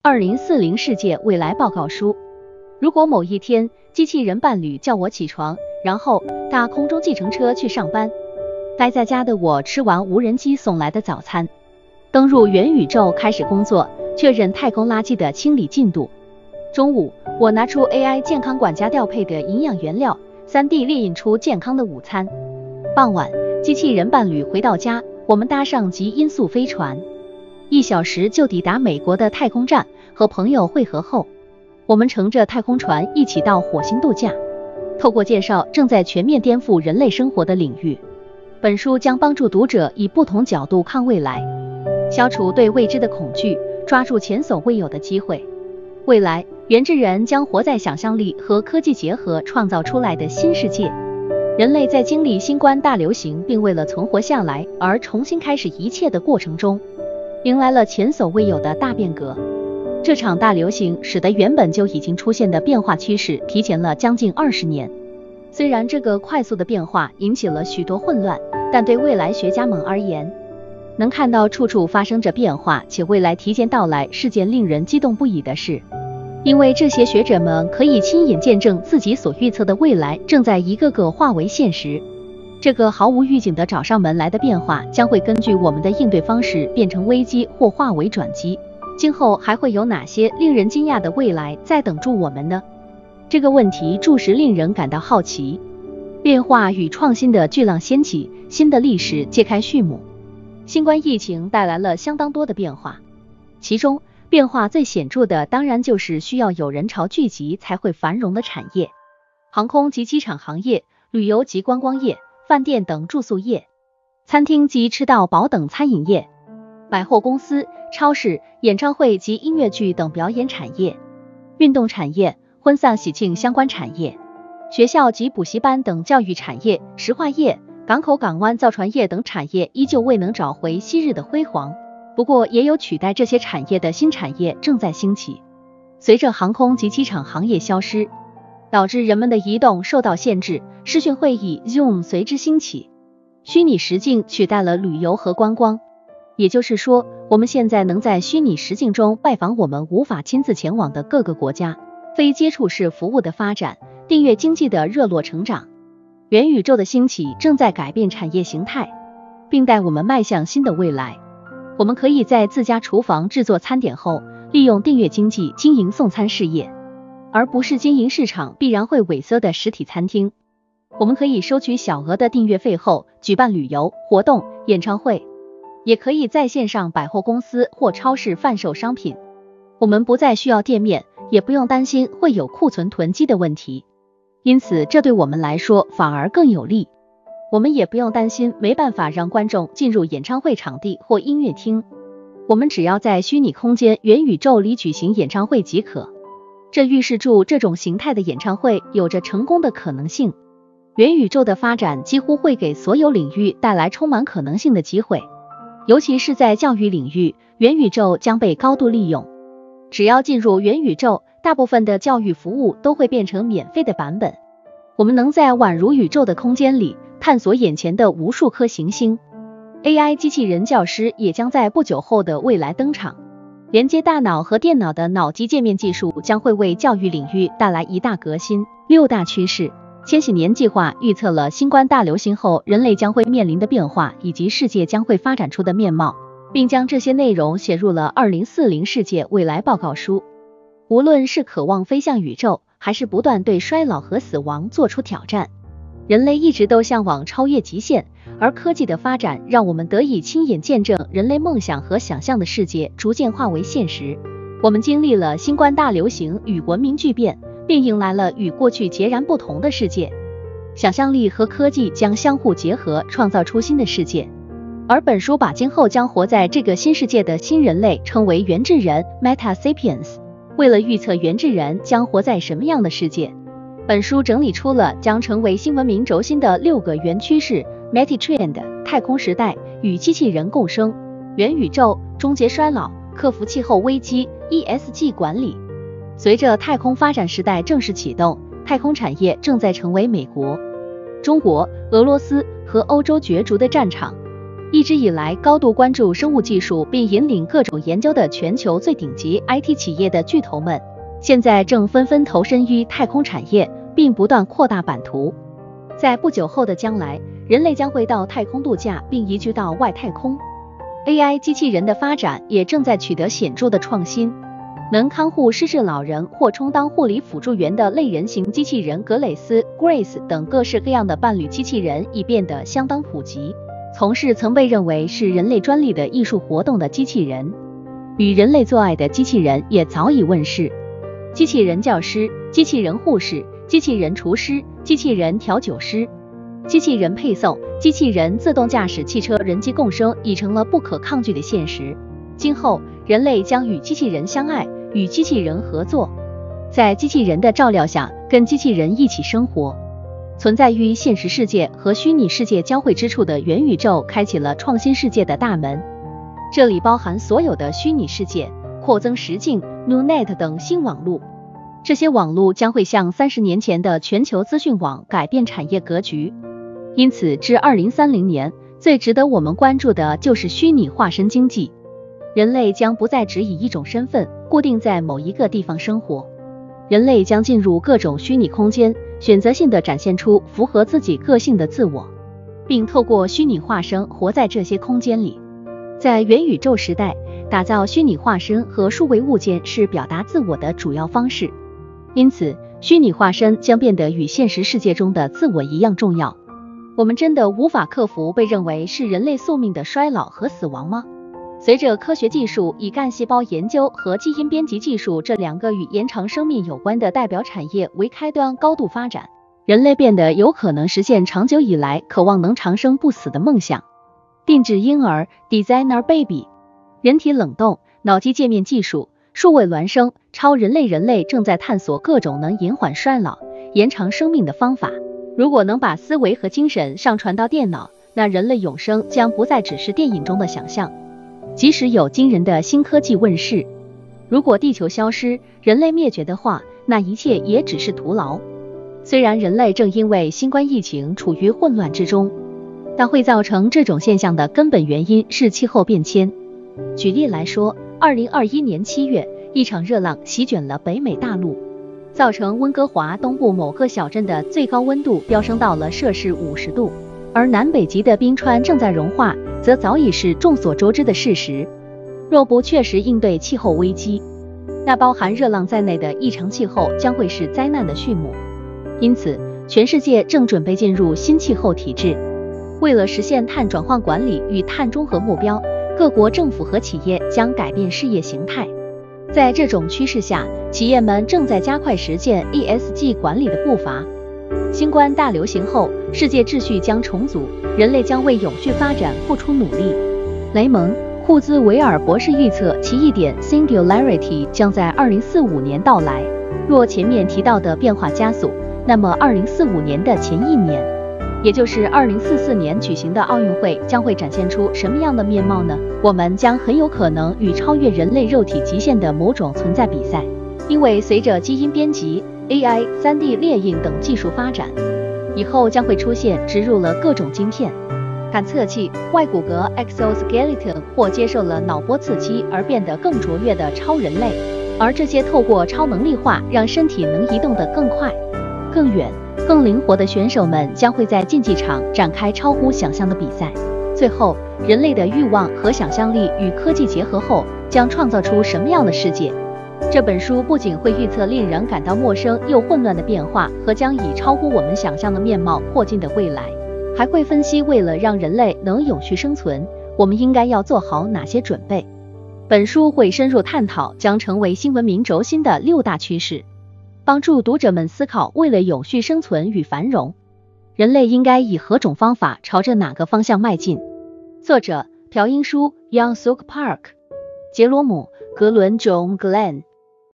2040世界未来报告书。如果某一天机器人伴侣叫我起床，然后搭空中计程车去上班，待在家的我吃完无人机送来的早餐，登入元宇宙开始工作，确认太空垃圾的清理进度。中午，我拿出 AI 健康管家调配的营养原料， 3D 列印出健康的午餐。傍晚，机器人伴侣回到家，我们搭上极音速飞船，1小时就抵达美国的太空站。和朋友会合后，我们乘着太空船一起到火星度假。透过介绍正在全面颠覆人类生活的领域，本书将帮助读者以不同角度看未来，消除对未知的恐惧，抓住前所未有的机会。未来，原智人将活在想象力和科技结合创造出来的新世界。人类在经历新冠大流行并为了存活下来而重新开始一切的过程中，迎来了前所未有的大变革。这场大流行使得原本就已经出现的变化趋势提前了将近20年。虽然这个快速的变化引起了许多混乱，但对未来学家们而言，能看到处处发生着变化且未来提前到来是件令人激动不已的事。因为这些学者们可以亲眼见证自己所预测的未来正在一个个化为现实。这个毫无预警的找上门来的变化将会根据我们的应对方式变成危机或化为转机。今后还会有哪些令人惊讶的未来在等住我们呢？这个问题着实令人感到好奇。变化与创新的巨浪掀起，新的历史揭开序幕。新冠疫情带来了相当多的变化，其中变化最显著的当然就是需要有人潮聚集才会繁荣的产业，航空及机场行业、旅游及观光业、饭店等住宿业、餐厅及吃到饱等餐饮业、百货公司、超市、演唱会及音乐剧等表演产业、运动产业、婚丧喜庆相关产业、学校及补习班等教育产业、石化业、港口港湾造船业等产业依旧未能找回昔日的辉煌。不过也有取代这些产业的新产业正在兴起。随着航空及机场行业消失，导致人们的移动受到限制，视讯会议 Zoom 随之兴起，虚拟实境取代了旅游和观光。也就是说，我们现在能在虚拟实境中拜访我们无法亲自前往的各个国家。非接触式服务的发展，订阅经济的热络成长，元宇宙的兴起正在改变产业形态，并带我们迈向新的未来。我们可以在自家厨房制作餐点后，利用订阅经济经营送餐事业，而不是经营市场必然会萎缩的实体餐厅。我们可以收取小额的订阅费后，举办旅游活动、演唱会，也可以在线上百货公司或超市贩售商品。我们不再需要店面，也不用担心会有库存囤积的问题，因此这对我们来说反而更有利。我们也不用担心没办法让观众进入演唱会场地或音乐厅，我们只要在虚拟空间元宇宙里举行演唱会即可。这预示着这种形态的演唱会有着成功的可能性。元宇宙的发展几乎会给所有领域带来充满可能性的机会，尤其是在教育领域，元宇宙将被高度利用。只要进入元宇宙，大部分的教育服务都会变成免费的版本。我们能在宛如宇宙的空间里探索眼前的无数颗行星。 AI 机器人教师也将在不久后的未来登场。连接大脑和电脑的脑机界面技术将会为教育领域带来一大革新。6大趋势。千禧年计划预测了新冠大流行后人类将会面临的变化以及世界将会发展出的面貌，并将这些内容写入了2040世界未来报告书。无论是渴望飞向宇宙，还是不断对衰老和死亡做出挑战，人类一直都向往超越极限，而科技的发展让我们得以亲眼见证人类梦想和想象的世界逐渐化为现实。我们经历了新冠大流行与文明巨变，并迎来了与过去截然不同的世界。想象力和科技将相互结合，创造出新的世界。而本书把今后将活在这个新世界的新人类称为原智人 Meta Sapiens。为了预测原智人将活在什么样的世界，本书整理出了将成为新文明轴心的6个原趋势 Meta-Trend： 太空时代、与机器人共生、元宇宙、终结衰老、克服气候危机、ESG 管理。随着太空发展时代正式启动，太空产业正在成为美国、中国、俄罗斯和欧洲角逐的战场。一直以来高度关注生物技术并引领各种研究的全球最顶级 IT 企业的巨头们，现在正纷纷投身于太空产业，并不断扩大版图。在不久后的将来，人类将会到太空度假并移居到外太空。AI 机器人的发展也正在取得显著的创新，能看护失智老人或充当护理辅助员的类人形机器人格蕾丝 Grace 等各式各样的伴侣机器人已变得相当普及。从事曾被认为是人类专利的艺术活动的机器人，与人类做爱的机器人也早已问世。机器人教师、机器人护士、机器人厨师、机器人调酒师、机器人配送、机器人自动驾驶汽车人机共生已成了不可抗拒的现实。今后，人类将与机器人相爱，与机器人合作，在机器人的照料下，跟机器人一起生活。存在于现实世界和虚拟世界交汇之处的元宇宙开启了创新世界的大门，这里包含所有的虚拟世界、扩增实境、NewNet 等新网络。这些网络将会像30年前的全球资讯网改变产业格局。因此，至2030年，最值得我们关注的就是虚拟化身经济。人类将不再只以一种身份固定在某一个地方生活，人类将进入各种虚拟空间，选择性地展现出符合自己个性的自我，并透过虚拟化身活在这些空间里。在元宇宙时代，打造虚拟化身和数位物件是表达自我的主要方式，因此虚拟化身将变得与现实世界中的自我一样重要。我们真的无法克服被认为是人类宿命的衰老和死亡吗？随着科学技术以干细胞研究和基因编辑技术这两个与延长生命有关的代表产业为开端高度发展，人类变得有可能实现长久以来渴望能长生不死的梦想。定制婴儿 Designer Baby， 人体冷冻、脑机界面技术、数位孪生、超人类正在探索各种能延缓衰老、延长生命的方法。如果能把思维和精神上传到电脑，那人类永生将不再只是电影中的想象。即使有惊人的新科技问世，如果地球消失、人类灭绝的话，那一切也只是徒劳。虽然人类正因为新冠疫情处于混乱之中，但会造成这种现象的根本原因是气候变迁。举例来说，2021年7月，一场热浪席卷了北美大陆，造成温哥华东部某个小镇的最高温度飙升到了摄氏50度，而南北极的冰川正在融化，则早已是众所周知的事实。若不确实应对气候危机，那包含热浪在内的异常气候将会是灾难的序幕。因此，全世界正准备进入新气候体制。为了实现碳转换管理与碳中和目标，各国政府和企业将改变事业形态。在这种趋势下，企业们正在加快实践 ESG 管理的步伐。新冠大流行后，世界秩序将重组，人类将为永续发展付出努力。雷蒙·库兹韦尔博士预测奇异点 Singularity 将在2045年到来。若前面提到的变化加速，那么2045年的前一年，也就是2044年举行的奥运会将会展现出什么样的面貌呢？我们将很有可能与超越人类肉体极限的某种存在比赛，因为随着基因编辑、AI、3D 列印等技术发展，以后将会出现植入了各种晶片、感测器、外骨骼 exoskeleton 或接受了脑波刺激而变得更卓越的超人类，而这些透过超能力化让身体能移动得更快、更远、更灵活的选手们将会在竞技场展开超乎想象的比赛。最后，人类的欲望和想象力与科技结合后，将创造出什么样的世界？这本书不仅会预测令人感到陌生又混乱的变化和将以超乎我们想象的面貌迫近的未来，还会分析为了让人类能永续生存，我们应该要做好哪些准备。本书会深入探讨将成为新文明轴心的6大趋势，帮助读者们思考为了永续生存与繁荣，人类应该以何种方法朝着哪个方向迈进。作者朴英书 Young Suk Park， 杰罗姆·格伦 John Glenn。